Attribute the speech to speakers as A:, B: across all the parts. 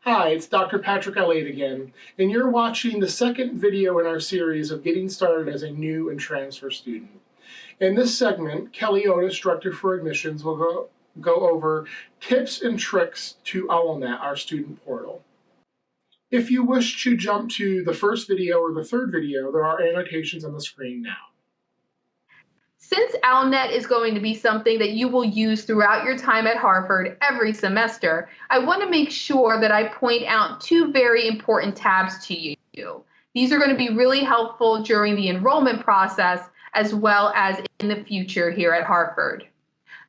A: Hi, it's Dr. Patrick Elliott again, and you're watching the second video in our series of getting started as a new and transfer student. In this segment, Kelly Otis, Director for Admissions, will go over tips and tricks to OwlNet, our student portal. If you wish to jump to the first video or the third video, there are annotations on the screen now.
B: Since OwlNet is going to be something that you will use throughout your time at Harvard every semester, I want to make sure that I point out two very important tabs to you. These are going to be really helpful during the enrollment process as well as in the future here at Harvard.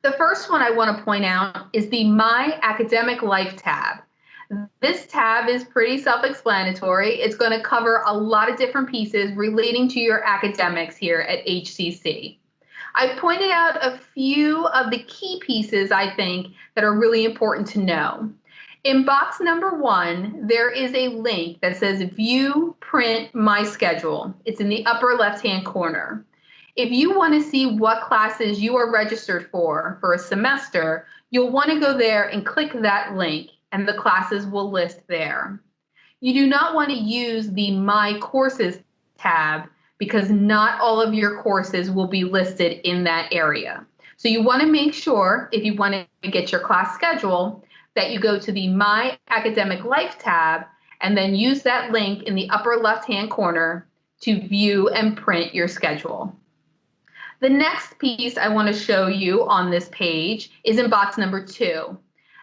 B: The first one I want to point out is the My Academic Life tab. This tab is pretty self-explanatory. It's going to cover a lot of different pieces relating to your academics here at HCC. I've pointed out a few of the key pieces I think that are really important to know. In box number 1, there is a link that says View, Print, My Schedule. It's in the upper left-hand corner. If you want to see what classes you are registered for a semester, you'll want to go there and click that link, and the classes will list there. You do not want to use the My Courses tab because not all of your courses will be listed in that area. So you want to make sure, if you want to get your class schedule, that you go to the My Academic Life tab and then use that link in the upper left-hand corner to view and print your schedule. The next piece I want to show you on this page is in box number 2.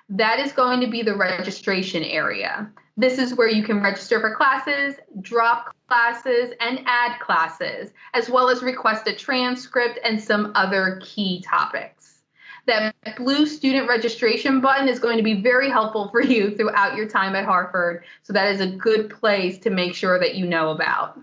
B: That is going to be the registration area. This is where you can register for classes, drop classes, and add classes, as well as request a transcript and some other key topics. That blue student registration button is going to be very helpful for you throughout your time at Harvard, so that is a good place to make sure that you know about.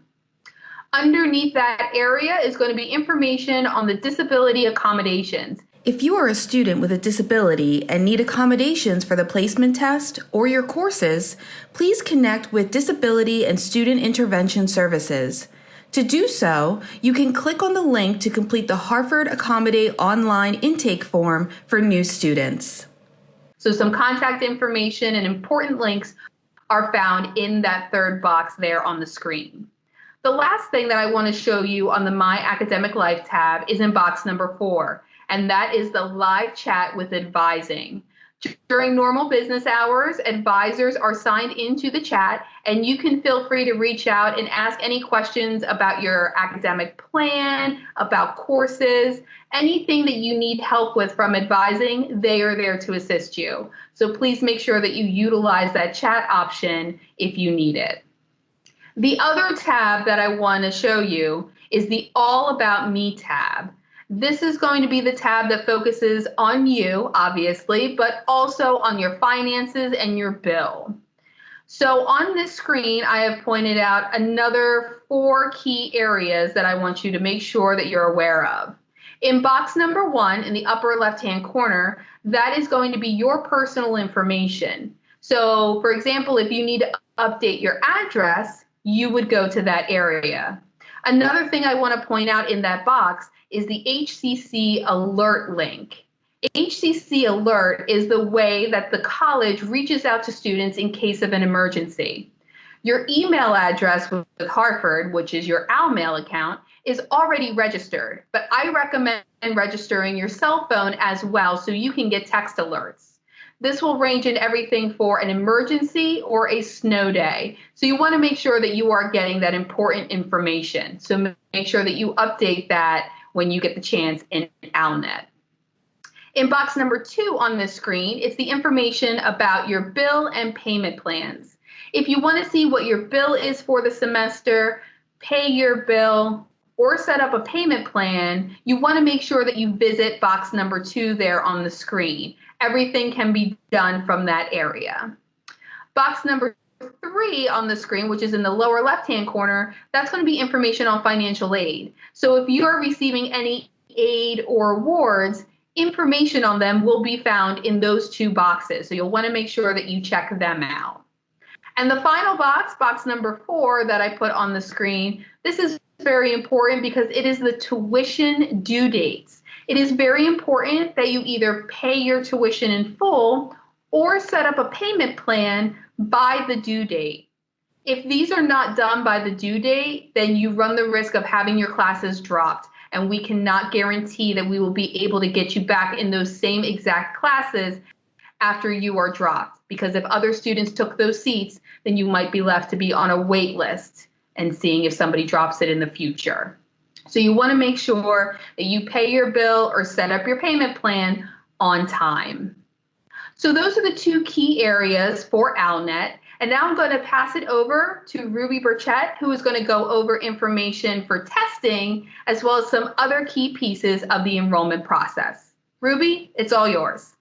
B: Underneath that area is going to be information on the disability accommodations.
C: If you are a student with a disability and need accommodations for the placement test or your courses, please connect with Disability and Student Intervention Services. To do so, you can click on the link to complete the Harvard Accommodate online intake form for new students.
B: So some contact information and important links are found in that third box there on the screen. The last thing that I want to show you on the My Academic Life tab is in box number 4. And that is the live chat with advising. During normal business hours, advisors are signed into the chat, and you can feel free to reach out and ask any questions about your academic plan, about courses, anything that you need help with from advising, they are there to assist you. So please make sure that you utilize that chat option if you need it. The other tab that I want to show you is the All About Me tab. This is going to be the tab that focuses on you, obviously, but also on your finances and your bill. So on this screen, I have pointed out another 4 key areas that I want you to make sure that you're aware of. In box number 1, in the upper left-hand corner, that is going to be your personal information. So, for example, if you need to update your address, you would go to that area. Another thing I want to point out in that box is the HCC Alert link. HCC Alert is the way that the college reaches out to students in case of an emergency. Your email address with Harvard, which is your OwlMail account, is already registered, but I recommend registering your cell phone as well so you can get text alerts. This will range in everything for an emergency or a snow day. So you want to make sure that you are getting that important information. So make sure that you update that when you get the chance in OwlNet. In box number 2 on this screen, it's the information about your bill and payment plans. If you want to see what your bill is for the semester, pay your bill, or set up a payment plan, you want to make sure that you visit box number 2 there on the screen. Everything can be done from that area. Box number 3 on the screen, which is in the lower left-hand corner, that's going to be information on financial aid. So if you are receiving any aid or awards, information on them will be found in those 2 boxes. So you'll want to make sure that you check them out. And the final box, box number 4 that I put on the screen, this is very important because it is the tuition due dates. It is very important that you either pay your tuition in full or set up a payment plan by the due date. If these are not done by the due date, then you run the risk of having your classes dropped, and we cannot guarantee that we will be able to get you back in those same exact classes after you are dropped. Because if other students took those seats, then you might be left to be on a wait list and seeing if somebody drops it in the future. So you want to make sure that you pay your bill or set up your payment plan on time. So those are the two key areas for OwlNet. And now I'm going to pass it over to Ruby Burchett, who is going to go over information for testing, as well as some other key pieces of the enrollment process. Ruby, it's all yours.